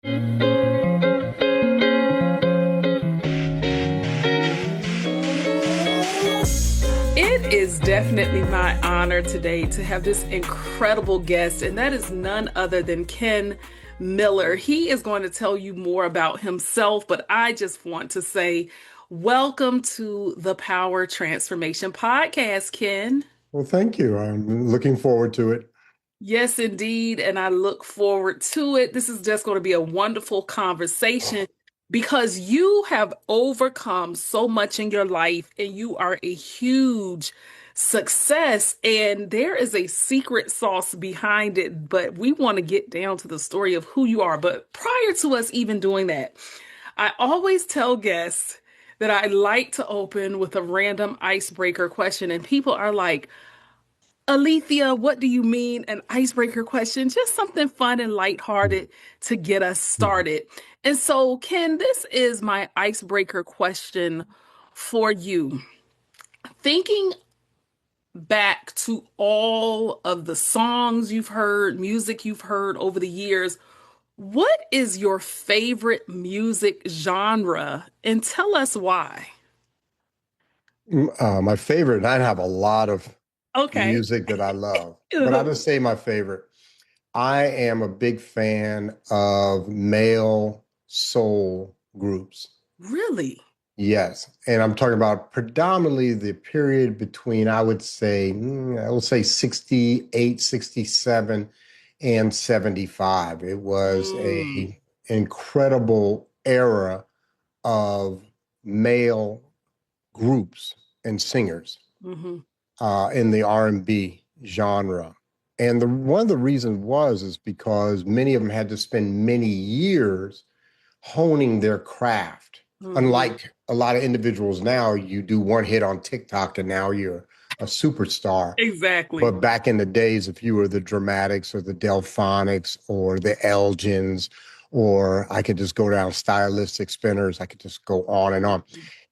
It is definitely my honor today to have this incredible guest, and that is none other than Ken Miller. He is going to tell you more about himself, but I just want to say welcome to the Power Transformation Podcast, Ken. Well, thank you. I'm looking forward to it. Yes, indeed. And I look forward to it. This is just going to be a wonderful conversation because you have overcome so much in your life and you are a huge success. And there is a secret sauce behind it, but we want to get down to the story of who you are. But prior to us even doing that, I always tell guests that I like to open with a random icebreaker question, and people are like, Alethea, what do you mean? An icebreaker question, just something fun and lighthearted to get us started. And so, Ken, this is my icebreaker question for you. Thinking back to all of the songs you've heard, music you've heard over the years, what is your favorite music genre? And tell us why. My favorite, I have a lot of Okay. music that I love, but I'll just say my favorite. I am a big fan of male soul groups. Really? Yes. And I'm talking about predominantly the period between, I will say 68, 67, and 75. It was Mm, a incredible era of male groups and singers hmm in the R&B genre. And one of the reasons is because many of them had to spend many years honing their craft. hmm Unlike a lot of individuals now, you do one hit on TikTok and now you're a superstar. Exactly. But back in the days, if you were the Dramatics or the Delphonics or the Elgins, or I could just go down stylistic spinners, I could just go on and on.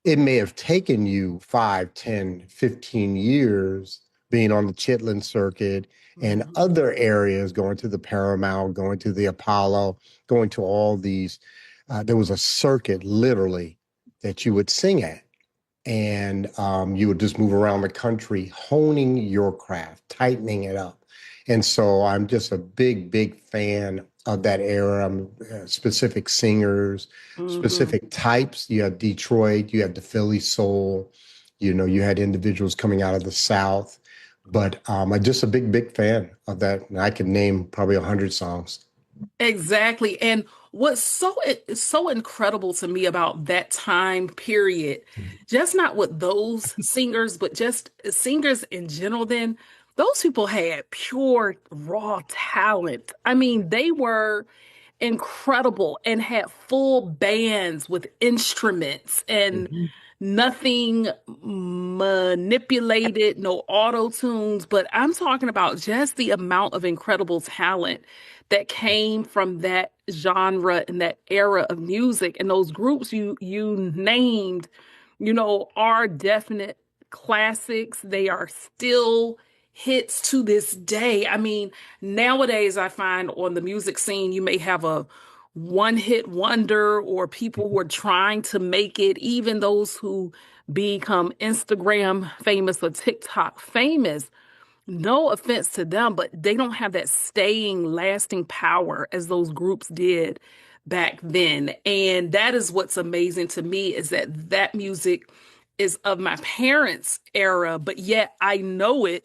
It may have taken you 5, 10, 15 years being on the Chitlin circuit and Mhm. other areas, going to the Paramount, going to the Apollo, going to all these. There was a circuit literally that you would sing at, and you would just move around the country honing your craft, tightening it up. And so I'm just a big, big fan of that era. Specific singers, Mhm. specific types. You had Detroit, you had the Philly soul, you had individuals coming out of the South. But I'm just a big, big fan of that. And I could name probably 100 songs. Exactly. And what's so incredible to me about that time period, just not with those singers, but just singers in general, then those people had pure raw talent. I mean, they were incredible and had full bands with instruments and Mhm. nothing manipulated, no auto tunes. But I'm talking about just the amount of incredible talent that came from that genre and that era of music. And those groups you named, are definite classics. They are still hits to this day. I mean, nowadays I find on the music scene you may have a one hit wonder or people who are trying to make it, even those who become Instagram famous or TikTok famous. No offense to them, but they don't have that staying, lasting power as those groups did back then. And that is what's amazing to me is that music is of my parents' era, but yet I know it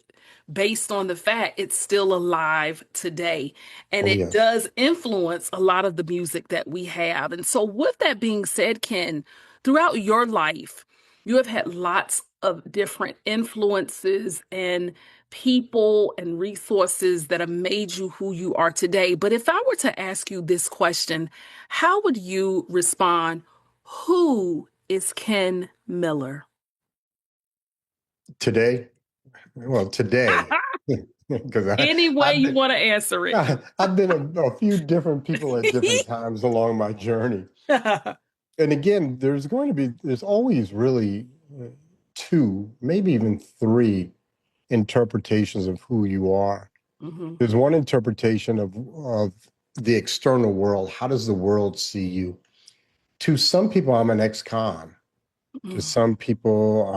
based on the fact it's still alive today. And Oh, it yes. does influence a lot of the music that we have. And so, with that being said, Ken, throughout your life, you have had lots of different influences and people and resources that have made you who you are today. But if I were to ask you this question, how would you respond? Who is Ken Miller? Today, well, today, because Any way I've you been want to answer it. I've been a few different people at different times along my journey. And again, there's always really two, maybe even three interpretations of who you are. hmm There's one interpretation of the external world. How does the world see you? To some people, I'm an ex-con. To Mm, some people,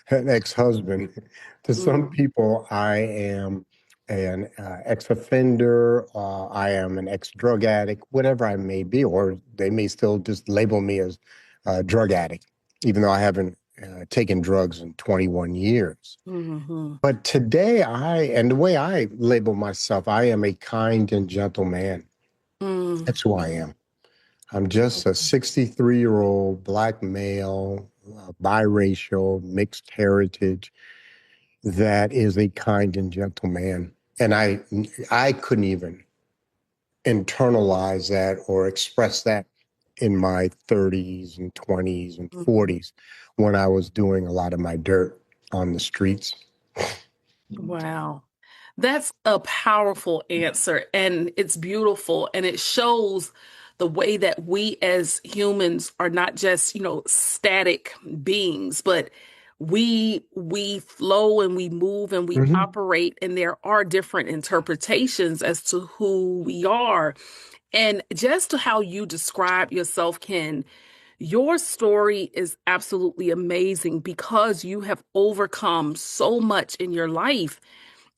an ex-husband. To some mm, people, I am an ex-offender. I am an ex-drug addict, whatever I may be, or they may still just label me as a drug addict, even though I haven't taken drugs in 21 years. mhm, But today, and the way I label myself, I am a kind and gentle man. mm, That's who I am. I'm just a 63-year-old black male, biracial, mixed heritage that is a kind and gentle man. And I couldn't even internalize that or express that in my 30s and 20s and mhm. 40s when I was doing a lot of my dirt on the streets. Wow. That's a powerful answer, and it's beautiful, and it shows the way that we as humans are not just, static beings, but we flow and we move and we Mhm. operate, and there are different interpretations as to who we are. And just to how you describe yourself, Ken, your story is absolutely amazing because you have overcome so much in your life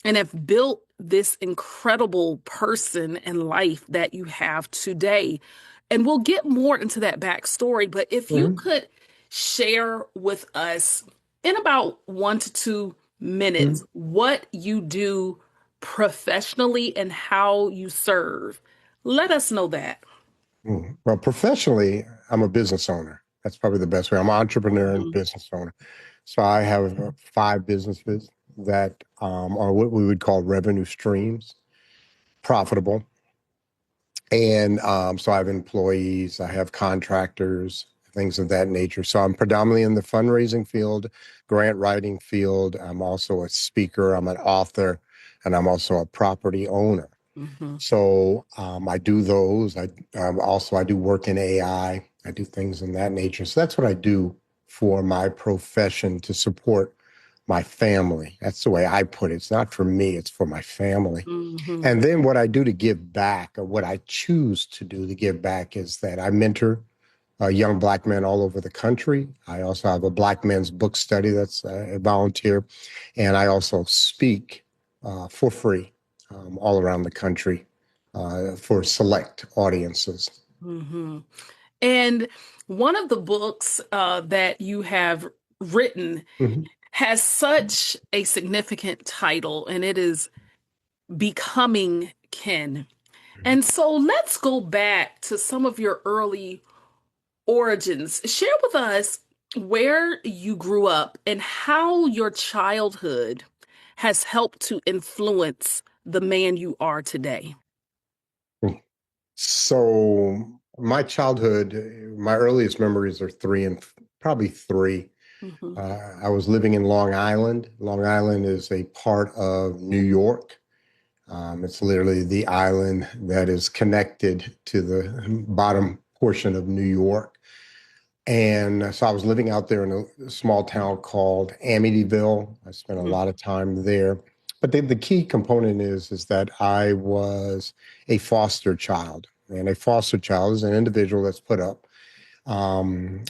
and have built this incredible person and life that you have today. And we'll get more into that backstory, but if you Mhm. could share with us in about 1 to 2 minutes Mhm. what you do professionally and how you serve, let us know that. Well, professionally, I'm a business owner. That's probably the best way. I'm an entrepreneur and Mhm, business owner. So I have 5 businesses that are what we would call revenue streams, profitable. And so I have employees, I have contractors, things of that nature. So I'm predominantly in the fundraising field, grant writing field. I'm also a speaker, I'm an author, and I'm also a property owner. mhm, So I do those. I do work in AI. I do things in that nature. So that's what I do for my profession to support my family. That's the way I put it. It's not for me, it's for my family. mhm, And then what I do to give back, or what I choose to do to give back, is that I mentor young black men all over the country. I also have a black men's book study that's a volunteer, and I also speak for free all around the country for select audiences. mhm. And one of the books that you have written Mhm. has such a significant title, and it is Becoming Ken. And so let's go back to some of your early origins. Share with us where you grew up and how your childhood has helped to influence the man you are today. So my childhood, my earliest memories are three and probably three. Mhm, I was living in Long Island. Long Island is a part of New York. It's literally the island that is connected to the bottom portion of New York. And so I was living out there in a small town called Amityville. I spent a mhm, lot of time there. But the key component is that I was a foster child. And a foster child is an individual that's put up um,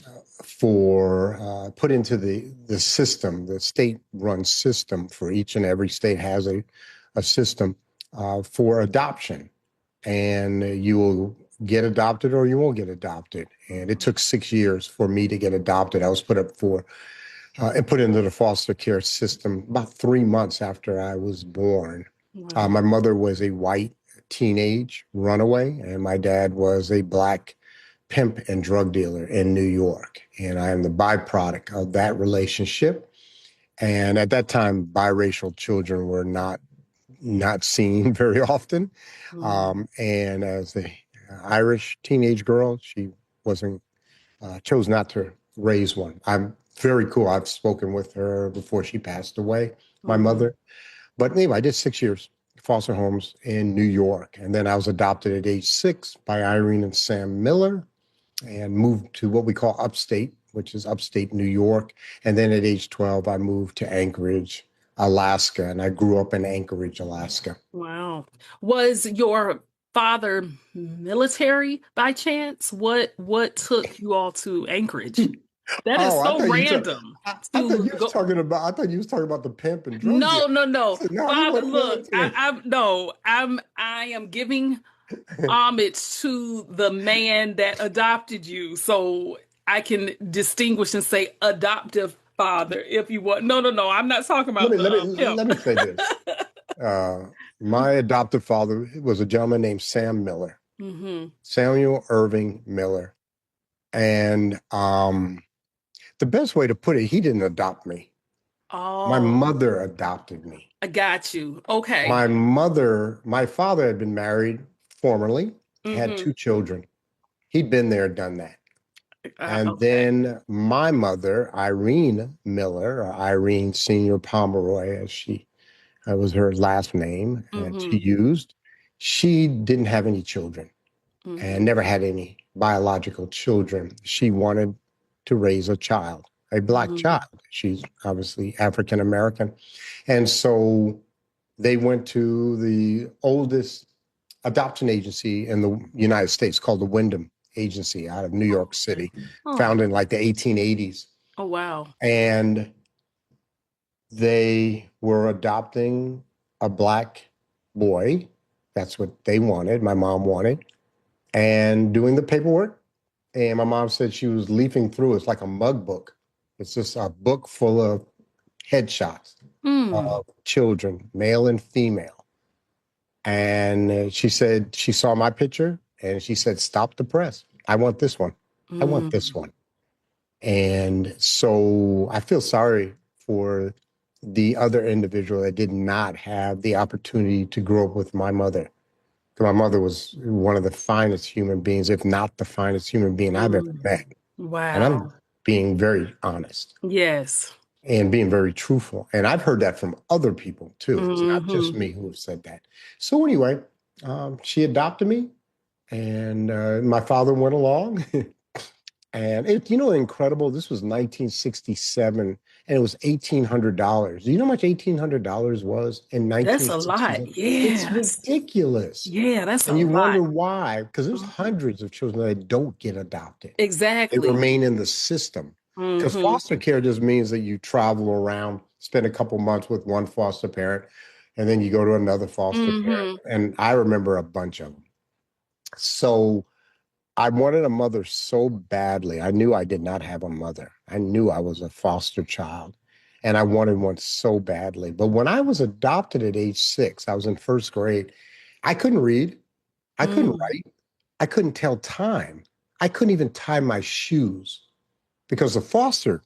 put into the system, the state-run system. For each and every state has a system for adoption, and you will get adopted or you won't get adopted. And it took 6 years for me to get adopted. I was put up for and put into the foster care system about 3 months after I was born. wow. My mother was a white teenage runaway, and my dad was a black pimp and drug dealer in New York. And I am the byproduct of that relationship. And at that time, biracial children were not seen very often. Mhm, And as the Irish teenage girl, she wasn't chose not to raise one. I'm very cool. I've spoken with her before she passed away, my mhm, mother. But anyway, I did 6 years foster homes in New York, and then I was adopted at age 6 by Irene and Sam Miller, and moved to what we call upstate, which is upstate New York. And then at age 12, I moved to Anchorage, Alaska, and I grew up in Anchorage, Alaska. wow. Was your father military by chance? What took you all to Anchorage? That is Oh, I so thought you took. random I thought to you was go. talking about. I thought you was talking about the pimp and drug deal. No, no, I no. said, no, he Father, wasn't look, military. I'm no, I am giving homage to the man that adopted you. So I can distinguish and say adoptive father if you want. No, no, no. I'm not talking let about me the let me pimp. let me say this. My adoptive father was a gentleman named Sam Miller, Hmm. Samuel Irving Miller, and the best way to put it, he didn't adopt me. My Oh, mother adopted me. I got you. Okay. My father had been married formerly, had Hmm. 2 children. He'd been there, done that. And Okay. then my mother, Irene Miller, or Irene Senior Pomeroy, as she that was her last name, and she Hmm. used, she didn't have any children and Hmm. never had any biological children. She wanted to raise a child, a black Hmm. child. She's obviously African American. And so they went to the oldest adoption agency in the United States called the Wyndham Agency out of New York Okay. City, Oh. founded in like the 1880s. Oh, wow. And they were adopting a black boy. That's what they wanted, my mom wanted, and doing the paperwork. And my mom said she was leafing through. It's like a mug book. It's just a book full of headshots Mm. of children, male and female. And she said she saw my picture and she said, "Stop the press. I want this one. I want this Mm. one." And so I feel sorry for the other individual that did not have the opportunity to grow up with my mother. 'Cause my mother was one of the finest human beings, if not the finest human being I've ever Mm. met. And I'm Wow. being very honest Yes. and being very truthful. And I've heard that from other people too. It's not just Hmm. me who have said that. So anyway, she adopted me, and my father went along. And incredible. This was 1967, and it was $1,800. Do you know how much $1,800 was in That's a lot. 1967? It's Yes. ridiculous. Yeah, that's a And you lot. wonder why, because there's Mhm. hundreds of children that don't get adopted. They Exactly. remain in the system. Because Hmm. foster care just means that you travel around, spend a couple months with one foster parent, and then you go to another foster parent. Hmm. And I remember a bunch of them. So I wanted a mother so badly. I knew I did not have a mother. I knew I was a foster child, and I wanted one so badly. But when I was adopted at age 6, I was in first grade. I couldn't read. I couldn't Mm. write. I couldn't tell time. I couldn't even tie my shoes because the foster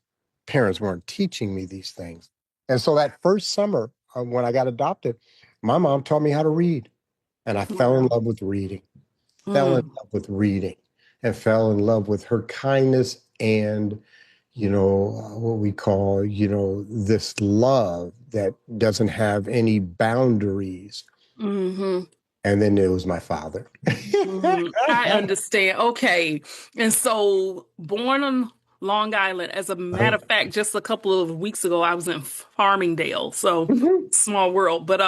parents weren't teaching me these things. And so that first summer when I got adopted, my mom taught me how to read, and I fell in Wow. love with reading, fell in Mm. love with reading, and fell in love with her kindness and, what we call, this love that doesn't have any boundaries. Hmm. And then there was my father. Mm. I understand. Okay. And so born on Long Island, as a matter of fact, just a couple of weeks ago, I was in Farmingdale. So Mhm, small world, but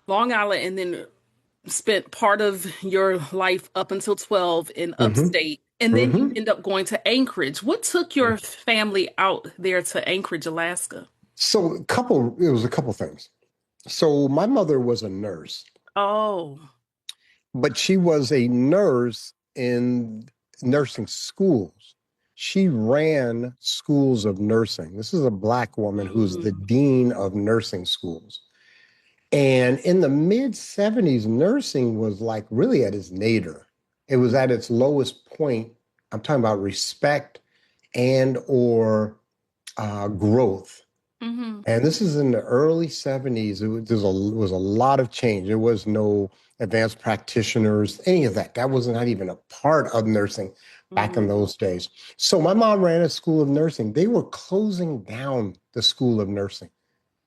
Long Island, and then spent part of your life up until 12 in mhm, upstate, and then you mhm. end up going to Anchorage. What took your family out there to Anchorage, Alaska? It was a couple things. So my mother was a nurse, Oh. but she was a nurse in nursing schools. She ran schools of nursing. This is a black woman who's the Mm. dean of nursing schools. And in the mid 70s, nursing was like really at its nadir. It was at its lowest point. I'm talking about respect and or growth. Hmm. And this is in the early 70s. Was a lot of change. There was no advanced practitioners, any of that. That was not even a part of nursing back in Mm. those days. So my mom ran a school of nursing. They were closing down the school of nursing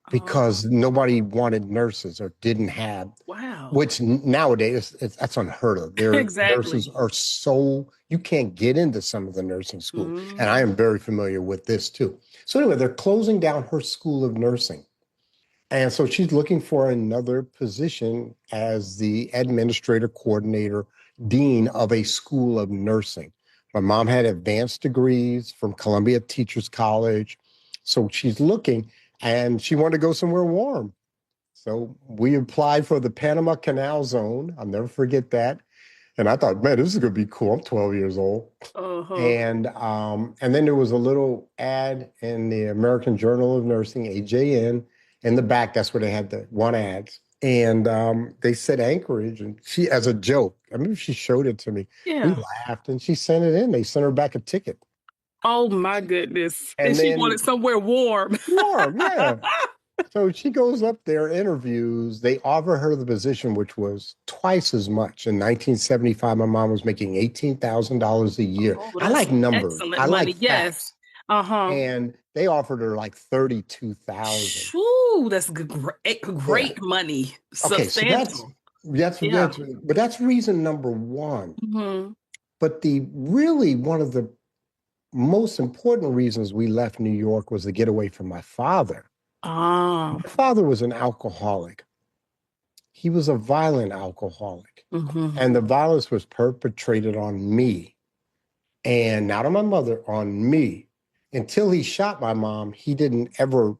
Oh, because nobody wanted nurses or didn't have, wow. which nowadays that's unheard of. Their nurses Exactly. are so, you can't get into some of the nursing schools. And I Mm. am very familiar with this too. So anyway, they're closing down her school of nursing. And so she's looking for another position as the administrator, coordinator, dean of a school of nursing. My mom had advanced degrees from Columbia Teachers College. So she's looking and she wanted to go somewhere warm. So we applied for the Panama Canal Zone. I'll never forget that. And I thought, man, this is going to be cool. I'm 12 years old. Uh-huh. And then there was a little ad in the American Journal of Nursing, AJN, in the back. That's where they had the one ads. And they said Anchorage, and she, as a joke, I remember she showed it to me. We Yeah. laughed, and she sent it in. They sent her back a ticket, Oh my goodness. And and she wanted then somewhere warm. warm, yeah. So she goes up there, interviews. They offer her the position, which was twice as much. In 1975, my mom was making $18,000 a year. Oh, I that's like numbers. excellent I like money. Yes. facts. Uh-huh. And they offered her like 32,000. Shoo, that's great, Yeah. great money. Okay, so that's Substantial. that's Yeah. that's but that's reason number one. Hmm. But the really one of the most important reasons we left New York was to get away from my father. Ah. My father was an alcoholic. He was a violent alcoholic. Hmm. And the violence was perpetrated on me and not on my mother, on me. Until he shot my mom, he didn't ever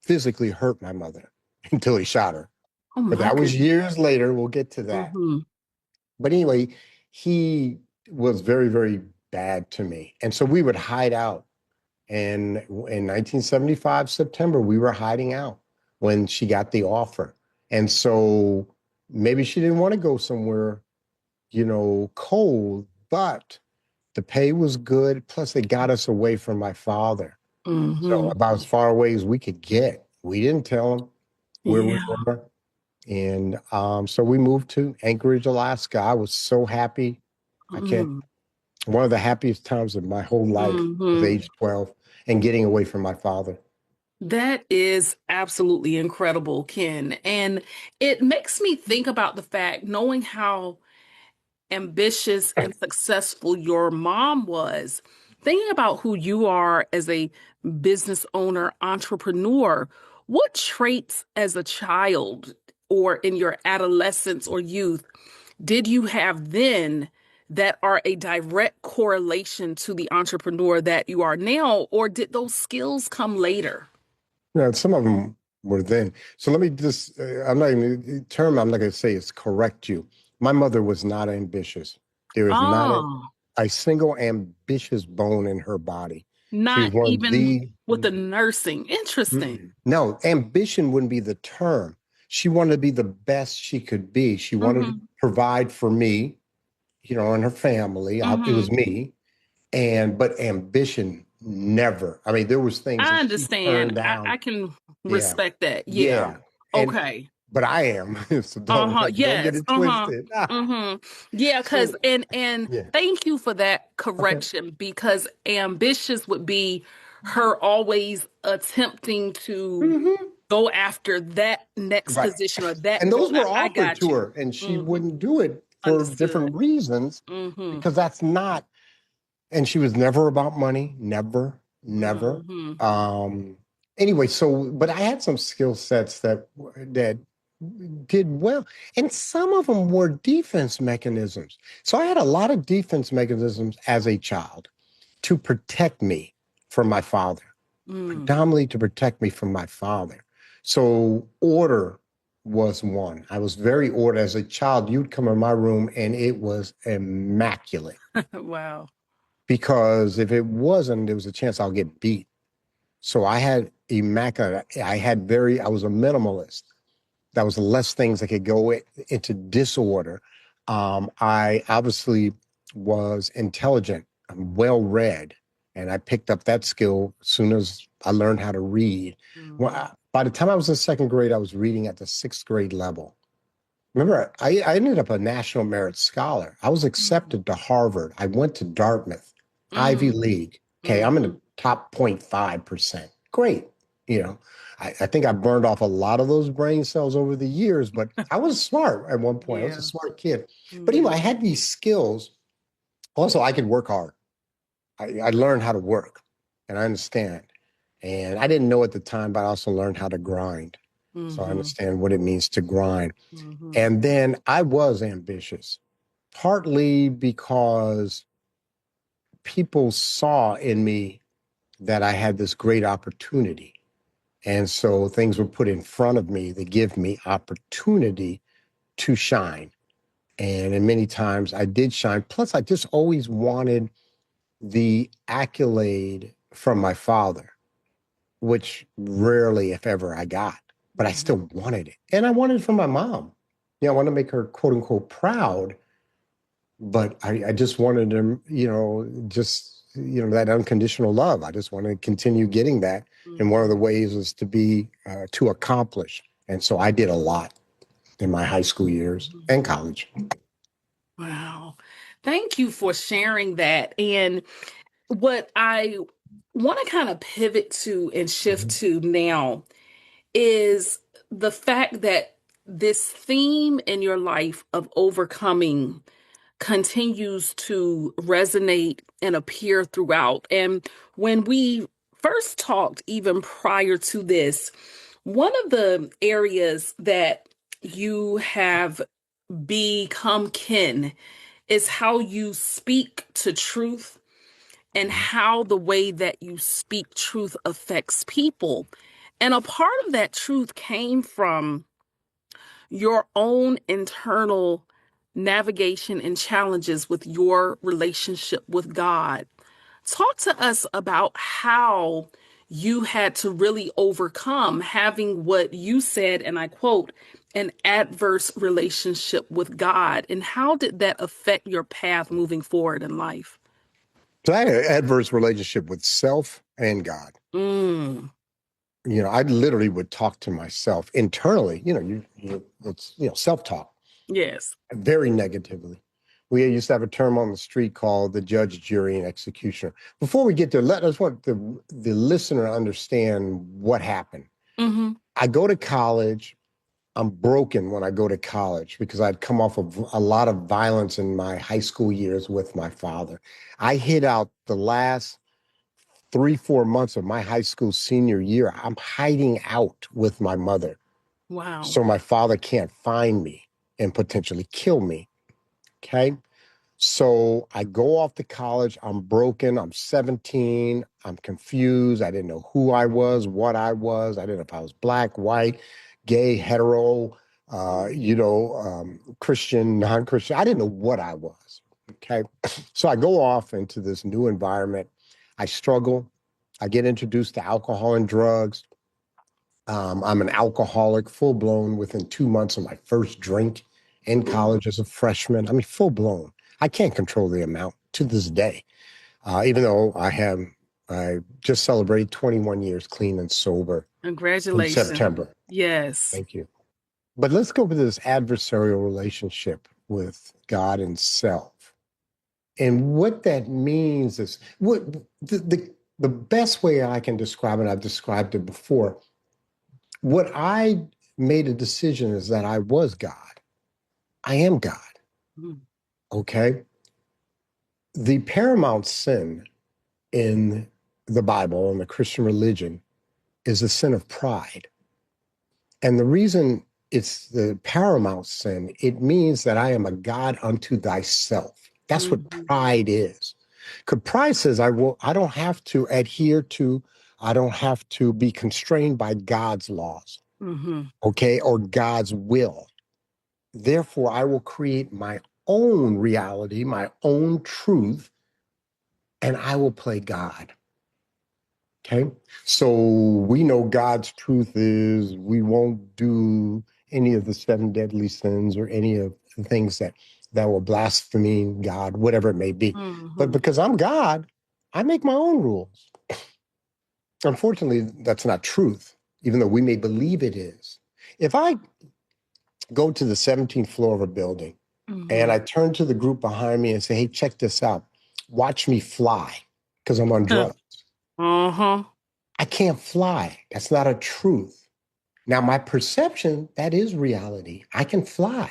physically hurt my mother until he shot her. Oh But my that was goodness. years later. We'll get to that. Hmm. But anyway, he was very, very bad to me. And so we would hide out. And in 1975, September, we were hiding out when she got the offer. And so maybe she didn't want to go somewhere, cold, but the pay was good. Plus, it got us away from my father. So Hmm. about as far away as we could get. We didn't tell him where we Yeah. were. And so we moved to Anchorage, Alaska. I was so happy. I can't, Hmm. one of the happiest times of my whole life was Hmm. age 12 and getting away from my father. That is absolutely incredible, Ken. And it makes me think about the fact, knowing how ambitious and successful your mom was, thinking about who you are as a business owner, entrepreneur, what traits as a child or in your adolescence or youth did you have then that are a direct correlation to the entrepreneur that you are now, or did those skills come later? Some of them were then. So let me just, I'm not even, the term I'm not going to say is correct you. My mother was not ambitious. There is not Ah, a single ambitious bone in her body. She was not one of even the, with the nursing. Interesting. no, ambition wouldn't be the term. She wanted to be the best she could be. She wanted to Hmm. provide for me, and her family. It Hmm. was me. But ambition, never. I mean, there was things I that she turned understand. I down. can Yeah. respect that. Yeah. Yeah. And Okay. but I am. So Uh-huh. don't get Yes. it Uh-huh. twisted. Mm-hmm. Yeah, because So and yeah. thank you for that Okay. correction because ambitious would be her always attempting to Hmm. go after that next Right. position or that And goal. those were I offered got to you. her, and she Hmm. wouldn't do it for Understood. different reasons Mm-hmm. because that's not, and she was never about money, never, never. Mm-hmm. Um, anyway, so but I had some skill sets that did well, and some of them were defense mechanisms. So I had a lot of defense mechanisms as a child to protect me from my father, Mm. predominantly to protect me from my father. So order was one. I was very ordered as a child. You'd come in my room and it was immaculate Wow. because if it wasn't, there was a chance I'll get beat. So I had immaculate. I was a minimalist. That was less things that could go into disorder. I obviously was intelligent. I'm well read, and I picked up that skill as soon as I learned how to read. Hmm. By the time I was in second grade, I was reading at the sixth grade level. Remember, I ended up a National Merit Scholar. I was accepted to Harvard. I went to Dartmouth, Ivy Mm-hmm. League. Okay, I'm in Mm-hmm. the top 0.5%. Great. You know, I think I burned off a lot of those brain cells over the years, but I was smart at one point. I was a Yeah. smart kid. But Yeah. anyway, I had these skills. Also, I could work hard. I learned how to work and I understand. And I didn't know at the time, but I also learned how to grind. So I Mm-hmm. understand what it means to grind. Mm-hmm. And then I was ambitious, partly because people saw in me that I had this great opportunity. And so things were put in front of me that give me opportunity to shine. And many times I did shine. Plus, I just always wanted the accolade from my father, which rarely, if ever, I got, but I Mm-hmm. still wanted it. And I wanted it from my mom. I want to make her quote unquote proud, but I just wanted them, that unconditional love. I just want to continue getting that. And one of Mm-hmm. the ways was to accomplish. And so I did a lot in my high school years and college. Wow. Thank you for sharing that. And what I want to kind of pivot to and shift Mhm. to now is the fact that this theme in your life of overcoming continues to resonate and appear throughout. And when we first talked, even prior to this, one of the areas that you have become kin is how you speak to truth and how the way that you speak truth affects people. And a part of that truth came from your own internal navigation and challenges with your relationship with God. Talk to us about how you had to really overcome having what you said, and I quote, an adverse relationship with God. And how did that affect your path moving forward in life? So I had an adverse relationship with self and God. Mm, I literally would talk to myself internally. It's self-talk yes. very negatively. We used to have a term on the street called the judge, jury, and executioner. Before we get there, let us want the listener understand what happened. Mm-hmm. I go to college. I'm broken when I go to college because I'd come off of a lot of violence in my high school years with my father. I hid out the last 3, 4 months of my high school senior year. I'm hiding out with my mother Wow. so my father can't find me and potentially kill me. Okay. So I go off to college. I'm broken. I'm 17. I'm confused. I didn't know who I was, what I was. I didn't know if I was black, white, gay, hetero, Christian, non Christian. I didn't know what I was. Okay. So I go off into this new environment. I struggle. I get introduced to alcohol and drugs. I'm an alcoholic, full blown, within 2 months of my first drink in Ooh. college as a freshman. I mean, full blown. I can't control the amount to this day, even though I just celebrated 21 years clean and sober in Congratulations. September. Yes. Thank you. But let's go with this adversarial relationship with God and self. And what that means is the best way I can describe it, I've described it before. What I made a decision is that I was God. I am God. Mm, Okay. The paramount sin in the Bible and the Christian religion is the sin of pride. And the reason it's the paramount sin, it means that I am a God unto thyself. That's what mhm, pride is. Because pride says I don't have to adhere to, I don't have to be constrained by God's laws, mhm, okay, or God's will. Therefore, I will create my own reality, my own truth, and I will play God. Okay. So we know God's truth is we won't do any of the seven deadly sins or any of the things that will blaspheme God, whatever it may be. But mhm, because I'm God, I make my own rules. Unfortunately, that's not truth, even though we may believe it is. If I go to the 17th floor of a building and mhm. I turn to the group behind me and say, hey, check this out. Watch me fly because I'm on drugs. Uh-huh. I can't fly. That's not a truth. Now, my perception, that is reality. I can fly.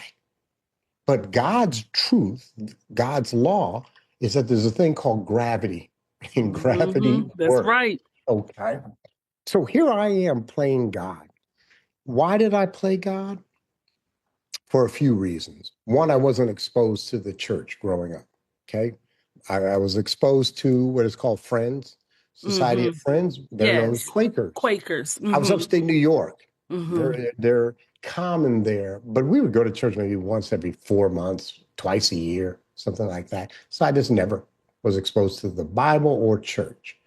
But God's truth, God's law, is that there's a thing called gravity, and gravity That's works. right. Okay. So here I am playing God. Why did I play God? For a few reasons. One, I wasn't exposed to the church growing up. Okay. I was exposed to what is called Friends, Society Hmm. of Friends. They're known as Yes. Quakers. Quakers. I was Hmm. upstate New York. Hmm. They're common there, but we would go to church maybe once every 4 months, twice a year, something like that. So I just never was exposed to the Bible or church.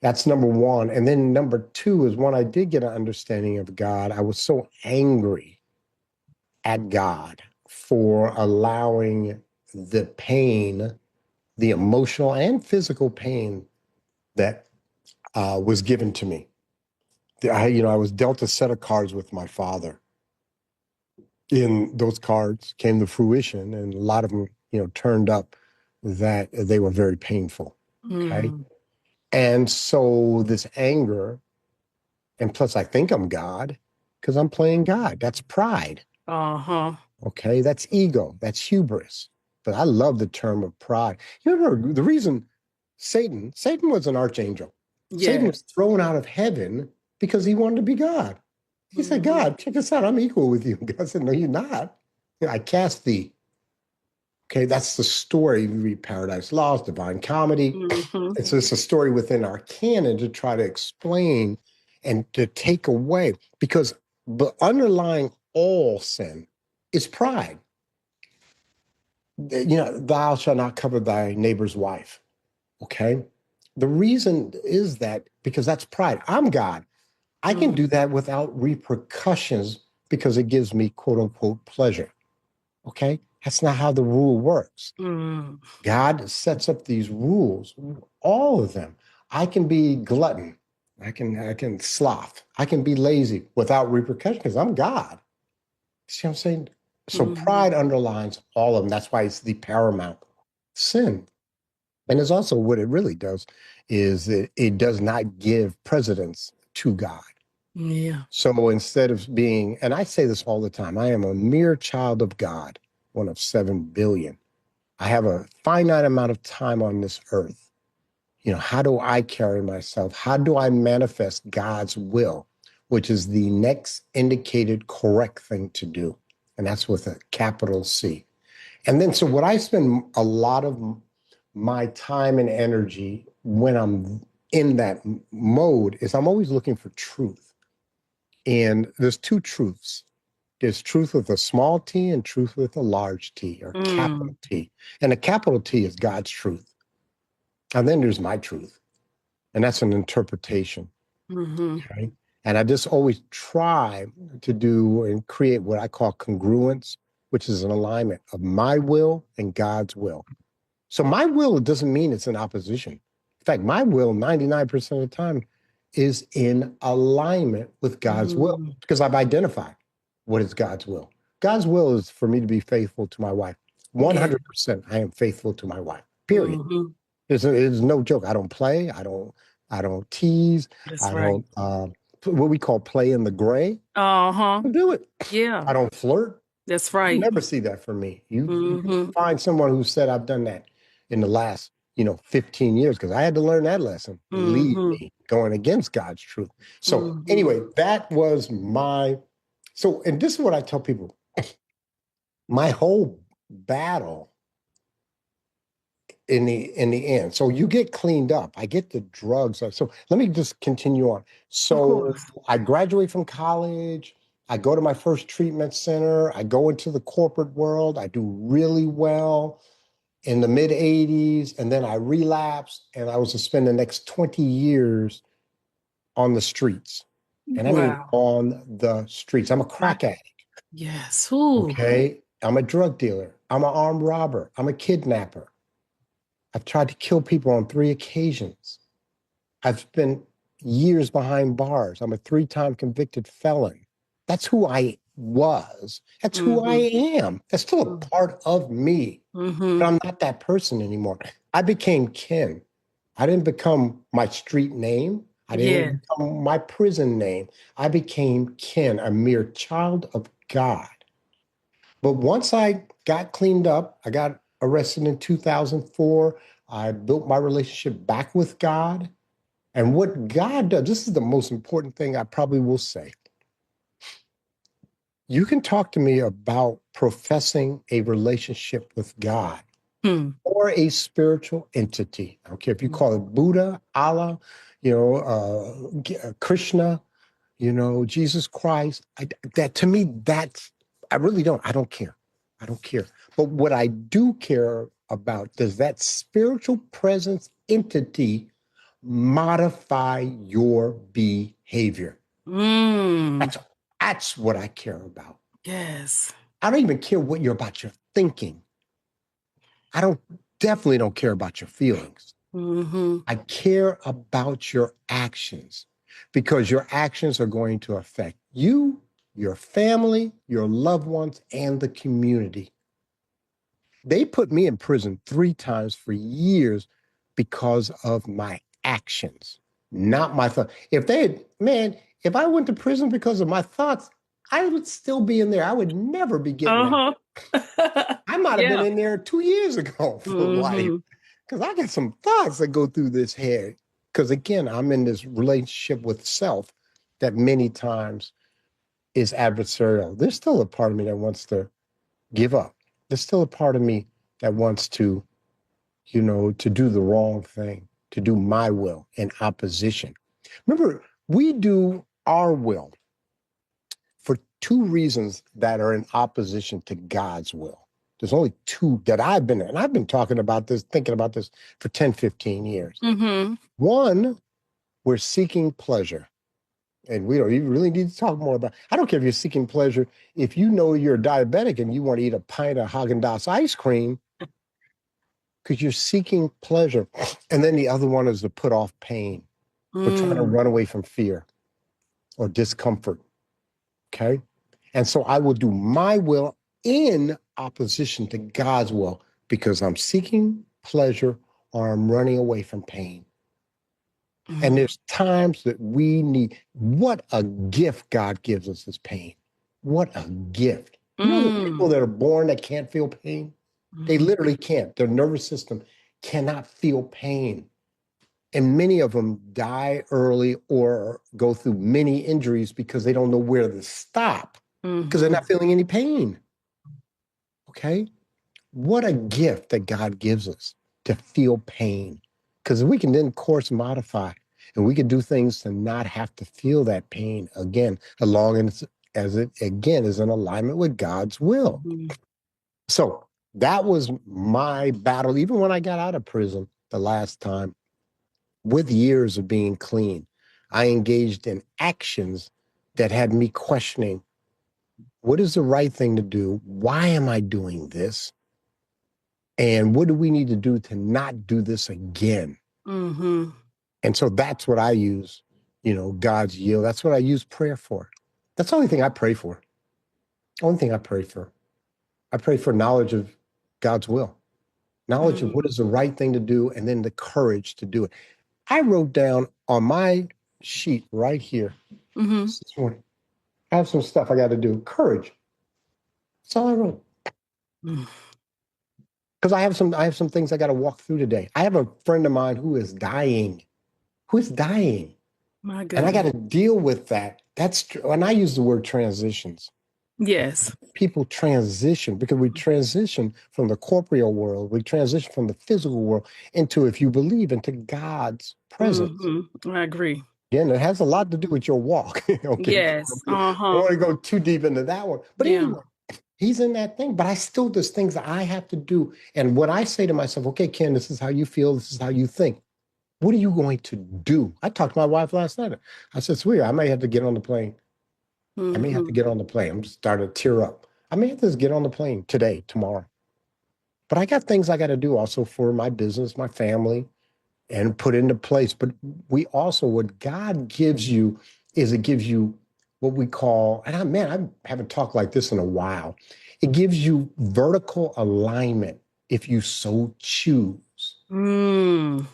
That's number one. And then number two is when I did get an understanding of God, I was so angry at God for allowing the pain, the emotional and physical pain that was given to me. I was dealt a set of cards with my father. In those cards came to fruition, and a lot of them, turned up that they were very painful. Okay. Hmm. And so this anger, and plus I think I'm God because I'm playing God. That's pride. Uh-huh. Okay, that's ego, that's hubris. But I love the term of pride. You remember the reason Satan was an archangel. Satan was Yes. thrown out of heaven because he wanted to be God. He said, Hmm. God, check this out. I'm equal with you. God said, no, you're not. I cast thee. Okay, that's the story. We read Paradise Lost, Divine Comedy. Hmm. It's just a story within our canon to try to explain and to take away, because the underlying all sin is pride. Thou shalt not covet thy neighbor's wife. Okay. The reason is that because that's pride. I'm God. I can Hmm. do that without repercussions because it gives me quote unquote pleasure. Okay. That's not how the rule works. Hmm. God sets up these rules, all of them. I can be glutton. I can sloth. I can be lazy without repercussion because I'm God. See what I'm saying? So Hmm. pride underlines all of them. That's why it's the paramount sin. And it's also what it really does is that it does not give precedence to God. Yeah. So instead of being, and I say this all the time, I am a mere child of God, one of 7 billion. I have a finite amount of time on this earth. How do I carry myself? How do I manifest God's will, which is the next indicated correct thing to do? And that's with a capital C. And then, so what I spend a lot of my time and energy when I'm in that mode is I'm always looking for truth. And there's two truths. There's truth with a small t and truth with a large T or capital Mm. T. And a capital T is God's truth. And then there's my truth. And that's an interpretation. Hmm. Okay. And I just always try to do and create what I call congruence, which is an alignment of my will and God's will. So my will doesn't mean it's in opposition. In fact, my will 99% of the time is in alignment with God's will Hmm. because I've identified what is God's will. God's will is for me to be faithful to my wife. Yeah. 100% I am faithful to my wife. Period. Hmm. It's no joke. I don't play. I don't tease. That's I right. don't what we call play in the gray. I Uh-huh. don't do it. Yeah. I don't flirt. That's You right. never see that from me. You Hmm. find someone who said I've done that in the last, 15 years because I had to learn that lesson. Believe Hmm. me, going against God's truth. So Hmm. anyway, that was my and this is what I tell people. My whole battle in the end. So you get cleaned up. I get the drugs. So let me just continue on. Of So course. I graduate from college. I go to my first treatment center. I go into the corporate world. I do really well in the mid 80s. And then I relapsed and I was to spend the next 20 years on the streets. And I mean, Wow. on the streets. I'm a My, crack addict. yes. Ooh. Okay. I'm a drug dealer. I'm an armed robber. I'm a kidnapper. I've tried to kill people on 3 occasions. I've spent years behind bars. I'm a 3-time convicted felon. That's who I was. That's who I Hmm. am. That's still a part of me, but Hmm. I'm not that person anymore. I became Ken. I didn't become my street name. I didn't Yeah. become my prison name. I became Ken, a mere child of God. But once I got cleaned up, I got arrested in 2004. I built my relationship back with God. And what God does, this is the most important thing I probably will say. You can talk to me about professing a relationship with God Hmm. or a spiritual entity. I don't care if you call it Buddha, Allah, Krishna, Jesus Christ. That to me, that's I really don't. I don't care. I don't care. But what I do care about, does that spiritual presence entity modify your behavior? Mm. That's that's what I care about. Yes. I don't even care what you're about your thinking. I don't definitely don't care about your feelings. Mm-hmm. I care about your actions because your actions are going to affect you, your family, your loved ones, and the community. They put me in prison 3 times for years because of my actions, not my thoughts. If I went to prison because of my thoughts, I would still be in there. I would never be getting out. Uh-huh. I might have been Yeah. in there 2 years ago for life Mm-hmm. because I got some thoughts that go through this head. Because again, I'm in this relationship with self that many times is adversarial. There's still a part of me that wants to give up. There's still a part of me that wants to do the wrong thing, to do my will in opposition. Remember, we do our will for two reasons that are in opposition to God's will. There's only two that I've been in. And I've been talking about this, thinking about this for 10, 15 years. Mm-hmm. One, we're seeking pleasure. And we don't even really need to talk more about. I don't care if you're seeking pleasure. If you know you're diabetic and you want to eat a pint of Haagen-Dazs ice cream, because you're seeking pleasure. And then the other one is to put off pain. We're trying to Mm. run away from fear or discomfort. Okay. And so I will do my will in opposition to God's will because I'm seeking pleasure or I'm running away from pain. And Mm. there's times that we need what a gift God gives us is pain. What a gift. You know, the people Mm. that are born that can't feel pain, they Mm. literally can't. Their nervous system cannot feel pain. And many of them die early or go through many injuries because they don't know where to stop because they're Mm-hmm. not feeling any pain. Okay. What a gift that God gives us to feel pain. Because we can then course modify and we can do things to not have to feel that pain again, as it again is in alignment with God's will. Mm-hmm. So that was my battle, even when I got out of prison the last time. With years of being clean, I engaged in actions that had me questioning what is the right thing to do? Why am I doing this? And what do we need to do to not do this again? Mm-hmm. And so that's what I use, God's yield. That's what I use prayer for. That's the only thing I pray for. Only thing I pray for. I pray for knowledge of God's will, knowledge of what is the right thing to do, and then the courage to do it. I wrote down on my sheet right here Mm-hmm. this morning. I have some stuff I got to do. Courage. That's all I wrote. Mm. Because I have some things I got to walk through today. I have a friend of mine who is dying, My and I got goodness. to deal with that. And I use the word transitions. Yes. People transition because we transition from the corporeal world, we transition from the physical world into, if you believe, into God's presence. Mm-hmm. I agree. Again, it has a lot to do with your walk. Okay, Yes. I don't Uh-huh. want to go too deep into that one. But Yeah. anyway, he's in that thing, but there's things that I have to do. And what I say to myself, okay, Ken, this is how you feel, this is how you think. What are you going to do? I talked to my wife last night. I said, sweetie, I may have to get on the plane. I may have to Mm-hmm. get on the plane. I'm starting to tear up. I may have to get on the plane today, tomorrow. But I got things I got to do also for my business, my family, and put into place. But what God gives you is it gives you what we call, and I haven't talked like this in a while. It gives you vertical alignment if you so choose. Mm.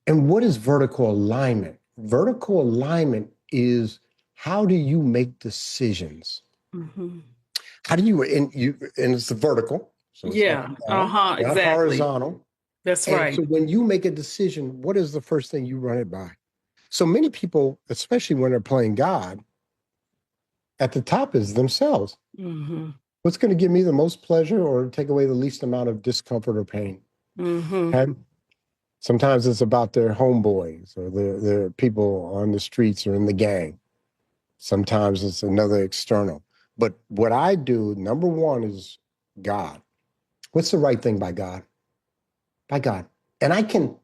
And what is vertical alignment? Vertical alignment is how do you make decisions? Mm-hmm. How do and it's the vertical, so it's up Yeah. and down, Uh-huh. not Exactly. horizontal. That's And right. so when you make a decision, what is the first thing you run it by? So many people, especially when they're playing God, at the top is themselves. Mm-hmm. What's going to give me the most pleasure or take away the least amount of discomfort or pain? Mm-hmm. Okay. Sometimes it's about their homeboys or their people on the streets or in the gang. Sometimes it's another external. But what I do, number one, is God. What's the right thing by God? By God. And I can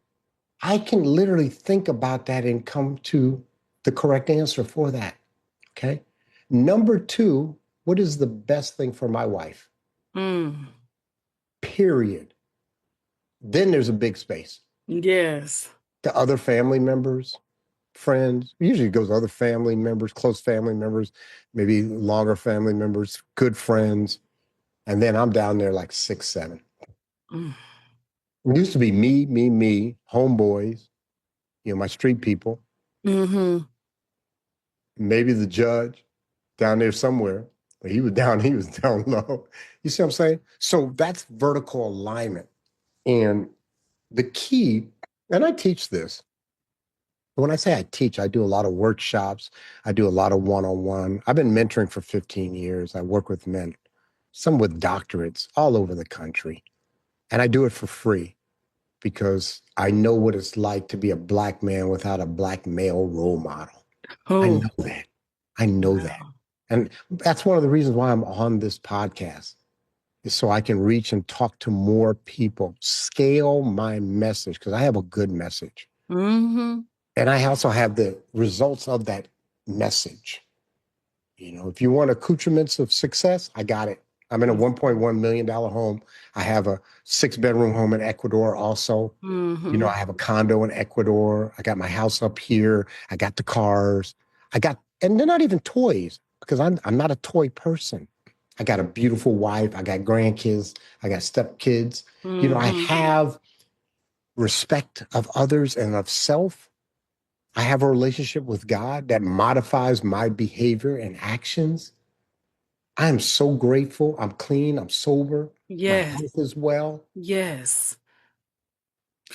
literally think about that and come to the correct answer for that. Okay. Number two, what is the best thing for my wife? Mm. Period. Then there's a big space. Yes. The other family members, friends, usually it goes other family members, close family members, maybe longer family members, good friends. And then I'm down there like six, seven. Mm. It used to be me, homeboys, my street people, Mm-hmm. maybe the judge down there somewhere, but he was down low. You see what I'm saying? So that's vertical alignment. And the key, and I teach this. When I say I teach, I do a lot of workshops. I do a lot of one-on-one. I've been mentoring for 15 years. I work with men, some with doctorates all over the country. And I do it for free because I know what it's like to be a black man without a black male role model. I Oh, know that. I know that. wow. And that's one of the reasons why I'm on this podcast is so I can reach and talk to more people, scale my message because I have a good message. Mm-hmm. And I also have the results of that message. If you want accoutrements of success, I got it. I'm in a $1.1 million home. I have a 6-bedroom home in Ecuador also. Mm-hmm. I have a condo in Ecuador. I got my house up here. I got the cars. And they're not even toys because I'm not a toy person. I got a beautiful wife. I got grandkids. I got stepkids. I Mm-hmm. have respect of others and of self. I have a relationship with God that modifies my behavior and actions. I am so grateful. I'm clean. I'm sober. My Yes. health is well. Yes.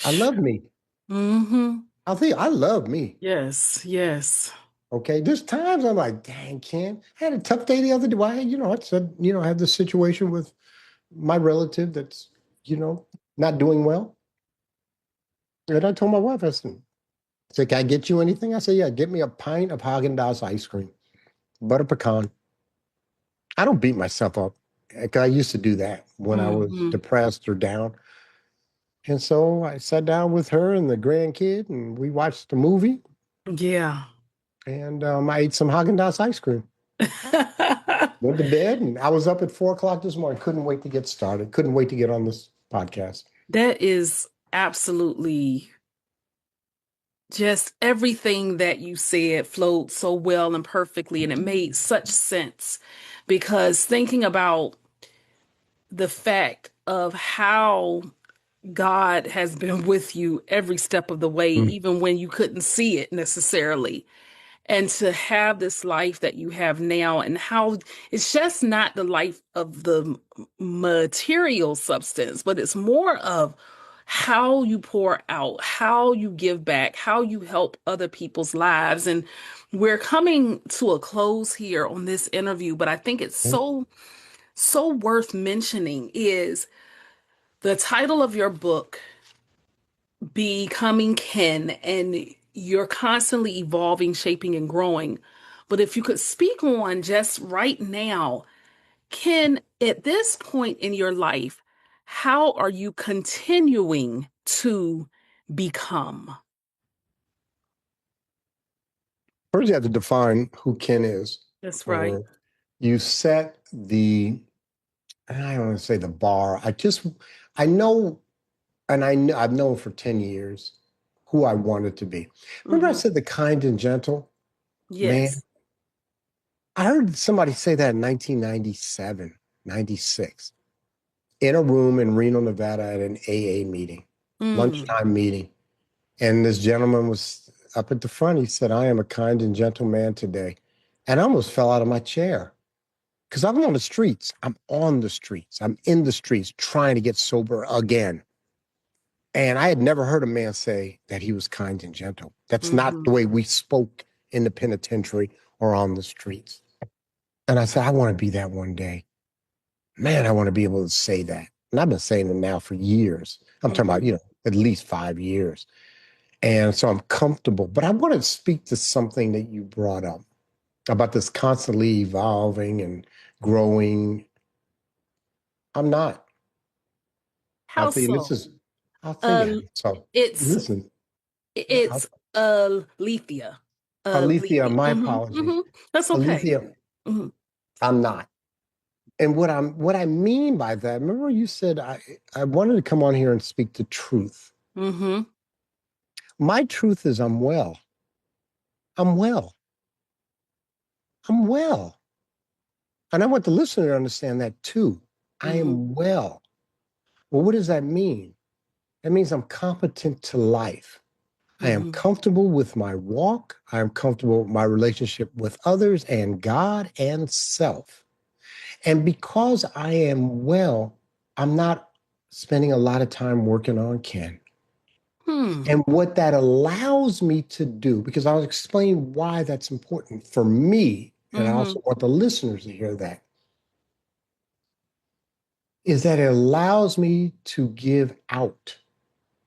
I love me. Mm-hmm. I'll tell you, I love me. Yes. Yes. Okay. There's times I'm like, dang, Ken, I had a tough day the other day. Why, I said, I had this situation with my relative that's, you know, not doing well. And I told my wife, I said, can I get you anything? I said, yeah, get me a pint of Haagen-Dazs ice cream, butter pecan. I don't beat myself up. 'Cause I used to do that when I was Mm-hmm. depressed or down. And so I sat down with her and the grandkid, and we watched a movie. Yeah. And I ate some Haagen-Dazs ice cream. Went to bed, and I was up at 4 o'clock this morning. Couldn't wait to get started. Couldn't wait to get on this podcast. That is absolutely just everything that you said flowed so well and perfectly, and it made such sense because thinking about the fact of how God has been with you every step of the way, Mm. even when you couldn't see it necessarily. And to have this life that you have now, and how it's just not the life of the material substance, but it's more of how you pour out, how you give back, how you help other people's lives. And we're coming to a close here on this interview, but I think it's so worth mentioning is the title of your book, Becoming Ken, and you're constantly evolving, shaping, and growing. But if you could speak on just right now, Ken, at this point in your life, how are you continuing to become? First, you have to define who Ken is, That's right. or you set I don't want to say the bar. I know, and I've known for 10 years who I wanted to be. Remember, I Hmm. said the kind and gentle man? Yes. I heard somebody say that in 1997, 96, in a room in Reno, Nevada at an AA meeting, Mm. lunchtime meeting. And this gentleman was up at the front. He said, I am a kind and gentle man today. And I almost fell out of my chair because I'm on the streets. I'm on the streets. I'm in the streets trying to get sober again. And I had never heard a man say that he was kind and gentle. That's not Hmm. the way we spoke in the penitentiary or on the streets. And I said, I want to be that one day. Man, I want to be able to say that. And I've been saying it now for years. I'm talking about, Hmm. at least 5 years. And so I'm comfortable. But I want to speak to something that you brought up about this constantly evolving and growing. I'm not. I'll How tell you, this so? is, I'll tell you. Uh, So it's listen, it's Lethea. Alethea, Lethea. my Hmm. apologies. That's okay. Alethea, Hmm. I'm not. And what I mean by that, remember you said I wanted to come on here and speak the truth. Hmm. My truth is I'm well. I'm well. I'm well. And I want the listener to understand that too. I Hmm. am well. Well, what does that mean? That means I'm competent to life. I am Hmm. comfortable with my walk. I am comfortable with my relationship with others and God and self. And because I am well, I'm not spending a lot of time working on Ken. Hmm. And what that allows me to do, because I'll explain why that's important for me, and I Hmm. also want the listeners to hear that, is that it allows me to give out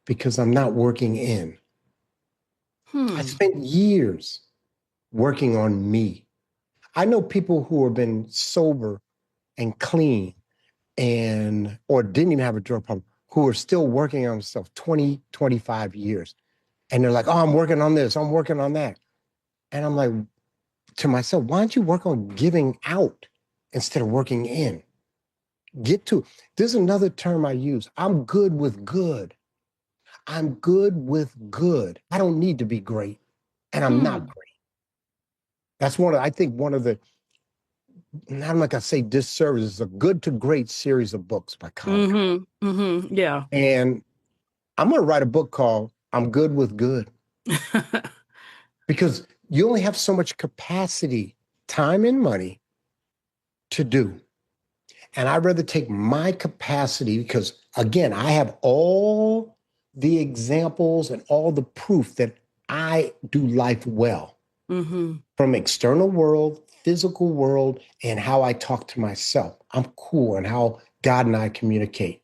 because I'm not working in. I Hmm. spent years working on me. I know people who have been sober and clean and or didn't even have a drug problem who are still working on themselves 20, 25 years. And they're like, oh, I'm working on this, I'm working on that. And I'm like to myself, why don't you work on giving out instead of working in? Get to This is another term I use. I'm good with good. I'm good with good. I don't need to be great. And I'm not Hmm. great. That's I think one of the, I'm not gonna say disservice, it's a good to great series of books by Colin. Hmm. Hmm. Yeah. And I'm going to write a book called I'm Good with Good because you only have so much capacity, time, and money to do. And I'd rather take my capacity because, again, I have all the examples and all the proof that I do life well Hmm. from external world, physical world, and how I talk to myself. I'm cool and how God and I communicate.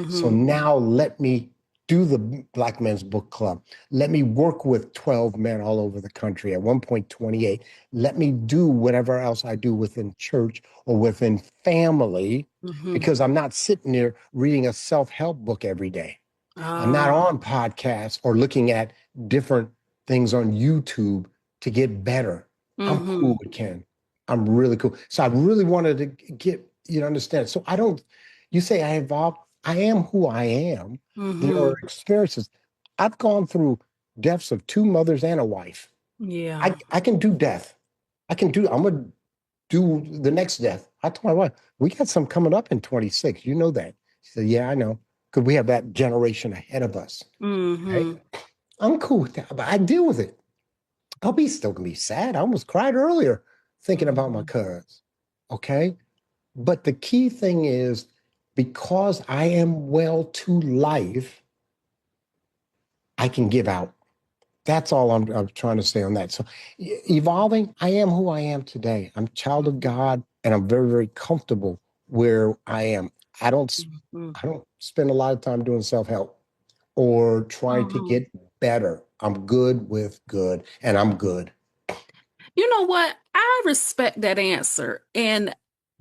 So Hmm. now let me do the Black Men's Book Club. Let me work with 12 men all over the country, at one point 28. Let me do whatever else I do within church or within family Hmm. because I'm not sitting there reading a self-help book every day. I'm not Ah. on podcasts or looking at different things on YouTube to get better. I'm Hmm. cool with Ken. I'm really cool. So I really wanted to get you to understand. So I don't, you say I evolved. I am who I am. There are Hmm. experiences. I've gone through deaths of two mothers and a wife. Yeah. I can do death. I'm gonna do the next death. I told my wife, we got some coming up in 26. You know that. She said, yeah, I know. Because we have that generation ahead of us. Right? Hmm. I'm cool with that, but I deal with it. I'll be still gonna be sad. I almost cried earlier thinking about my Hmm. cuz. Okay. But the key thing is because I am well to life, I can give out. That's all I'm trying to say on that. So evolving, I am who I am today. I'm a child of God and I'm very, very comfortable where I am. I don't Hmm. I don't spend a lot of time doing self-help or trying to Hmm. get better. I'm good with good and I'm good. You know what? I respect that answer. And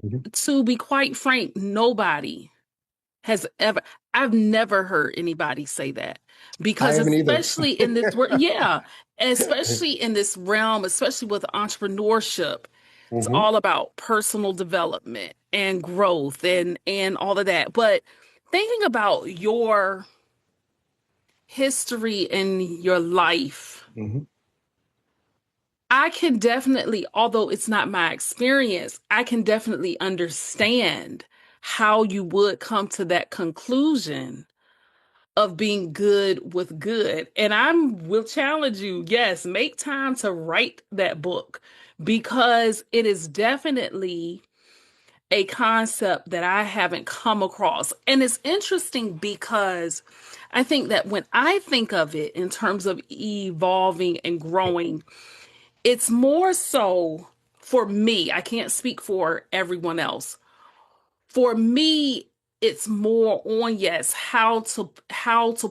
Mhm. to be quite frank, nobody has ever, I've never heard anybody say that. I Because haven't either. especially in this world, yeah, especially in this realm, especially with entrepreneurship, it's Mhm. all about personal development and growth and all of that. But thinking about your history and your life, Mhm. I can definitely, although it's not my experience, I can definitely understand how you would come to that conclusion of being good with good. And I will challenge you, yes, make time to write that book because it is definitely a concept that I haven't come across. And it's interesting because I think that when I think of it in terms of evolving and growing, it's more so for me, I can't speak for everyone else. For me, it's more on, yes, how to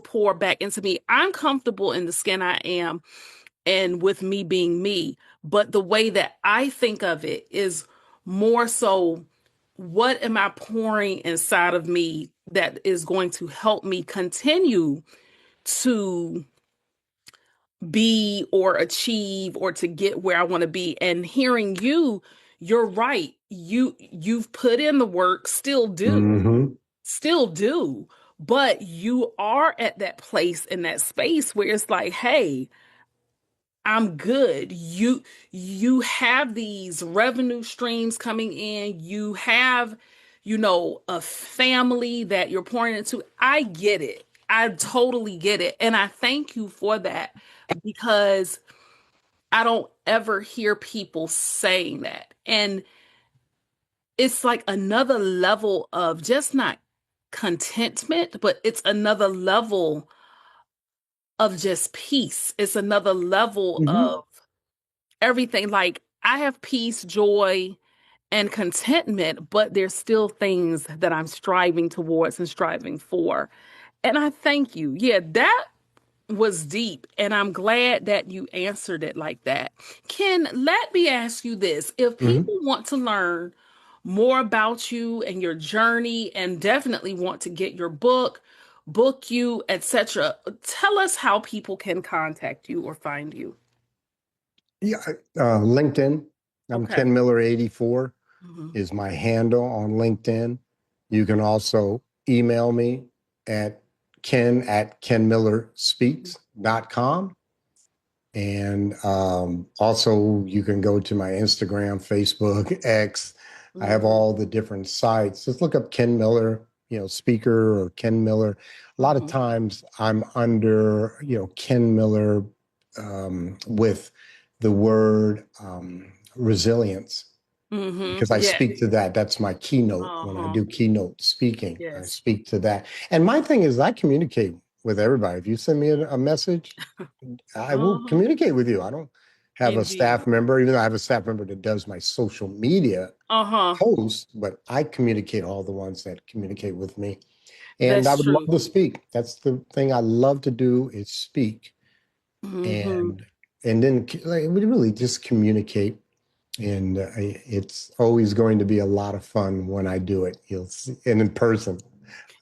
pour back into me. I'm comfortable in the skin I am and with me being me, but the way that I think of it is more so, what am I pouring inside of me that is going to help me continue to be or achieve or to get where I want to be. And hearing you, you're right. You've put in the work, Mm-hmm. still do, but you are at that place in that space where it's like, hey, I'm good. You have these revenue streams coming in. You have, a family that you're pouring into. I get it. I totally get it. And I thank you for that because I don't ever hear people saying that. And it's like another level of just not contentment, but it's another level of just peace. It's another level Mm-hmm. of everything. Like I have peace, joy, and contentment, but there's still things that I'm striving towards and striving for. And I thank you. Yeah, that was deep, and I'm glad that you answered it like that. Ken, let me ask you this. If Mm-hmm. people want to learn more about you and your journey and definitely want to get your book you, etc., tell us how people can contact you or find you. Yeah, LinkedIn. I'm Okay. Ken Miller 84 Mhm. is my handle on LinkedIn. You can also email me at ken@kenmillerspeaks.com. And also, you can go to my Instagram, Facebook, X. I have Mhm. all the different sites. Just look up Ken Miller, speaker or Ken Miller. A lot of Mhm. times I'm under, Ken Miller with the word resilience Mhm. because I Yes. speak to that. That's my keynote when I Uh-huh. do keynote speaking. I Yes. speak to that. And my thing is, I communicate with everybody. If you send me a message, I will Uh-huh. communicate with you. I don't have a Indeed. staff member, even though I have a staff member that does my social media Uh-huh. posts, but I communicate all the ones that communicate with me. And I That's would love true. to speak. That's the thing I love to do is speak Mhm. and then like, we really just communicate. And it's always going to be a lot of fun when I do it. You'll see, and in person.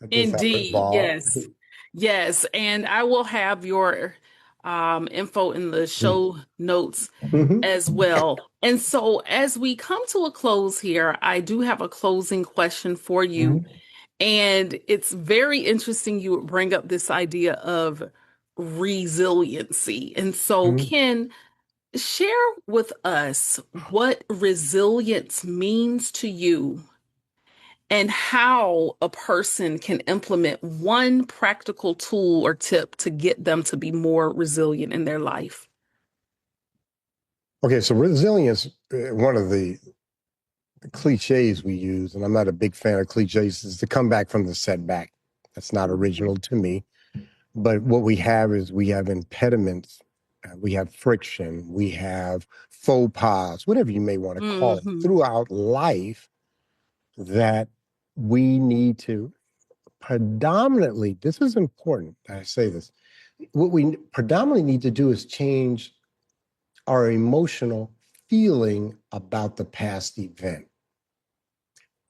I just have a Indeed. ball. Yes. Yes. And I will have your info in the show notes Mhm. as well. And so as we come to a close here, I do have a closing question for you. Mhm. And it's very interesting you would bring up this idea of resiliency. And so, Mhm. Ken, share with us what resilience means to you and how a person can implement one practical tool or tip to get them to be more resilient in their life. Okay, so resilience, one of the cliches we use, and I'm not a big fan of cliches, is to come back from the setback. That's not Mhm. original to me. But what we have is we have impediments, we have friction, we have faux pas, whatever you may want to call it, Mhm. throughout life that we need to predominantly, this is important, I say this, what we predominantly need to do is change our emotional feeling about the past event.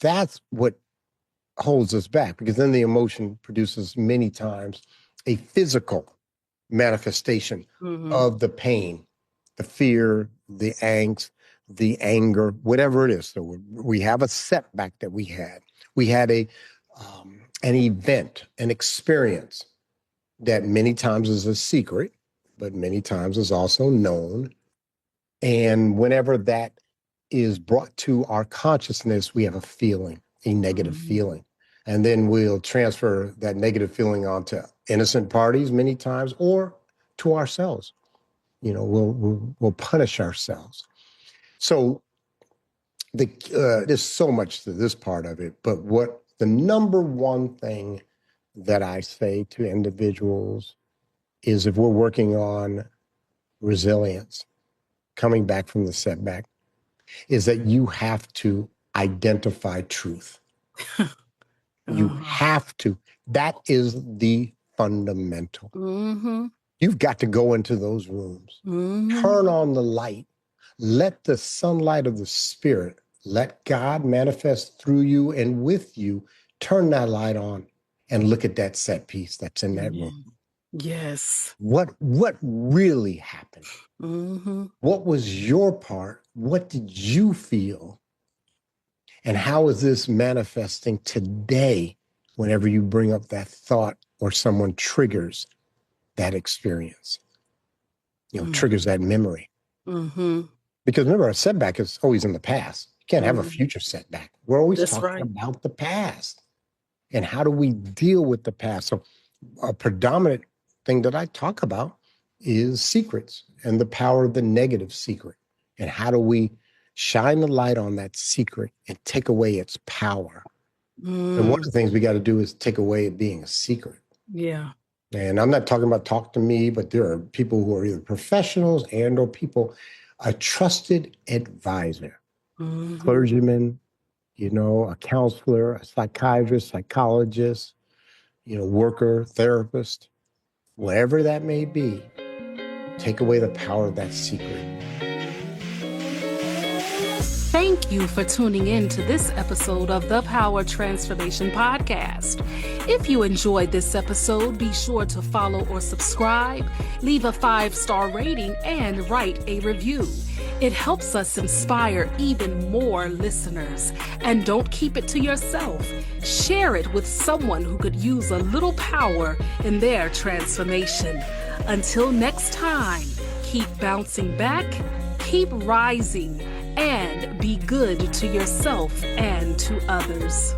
That's what holds us back because then the emotion produces many times a physical manifestation Mhm. of the pain, the fear, the angst, the anger, whatever it is. So we have a setback that we had. We had an event, an experience that many times is a secret, but many times is also known. And whenever that is brought to our consciousness, we have a feeling, a negative Mhm. feeling. And then we'll transfer that negative feeling onto innocent parties many times or to ourselves. We'll punish ourselves. So there's so much to this part of it, but what the number one thing that I say to individuals is if we're working on resilience, coming back from the setback, is that you have to identify truth. You Uh-huh. have to. That is the fundamental. Mm-hmm. You've got to go into those rooms, Mm-hmm. turn on the light, let the sunlight of the Spirit, let God manifest through you and with you, turn that light on and look at that set piece that's in that room. Yes. What really happened? Mm-hmm. What was your part? What did you feel? And how is this manifesting today whenever you bring up that thought or someone triggers that experience, triggers that memory? Mm-hmm. Because remember, a setback is always in the past. You can't have a Mm-hmm. future setback. We're always That's talking right. about the past and how do we deal with the past. So a predominant thing that I talk about is secrets and the power of the negative secret. And how do we shine the light on that secret and take away its power? And one of Mm. the things we got to do is take away it being a secret. Yeah. And I'm not talking about talk to me, but there are people who are either professionals and or people, a trusted advisor, Mm-hmm. clergyman, a counselor, a psychiatrist, psychologist, worker, therapist, whatever that may be, take away the power of that secret. Thank you for tuning in to this episode of the Power Transformation Podcast. If you enjoyed this episode, be sure to follow or subscribe, leave a 5-star rating, and write a review. It helps us inspire even more listeners. And don't keep it to yourself. Share it with someone who could use a little power in their transformation. Until next time, keep bouncing back, keep rising, and be good to yourself and to others.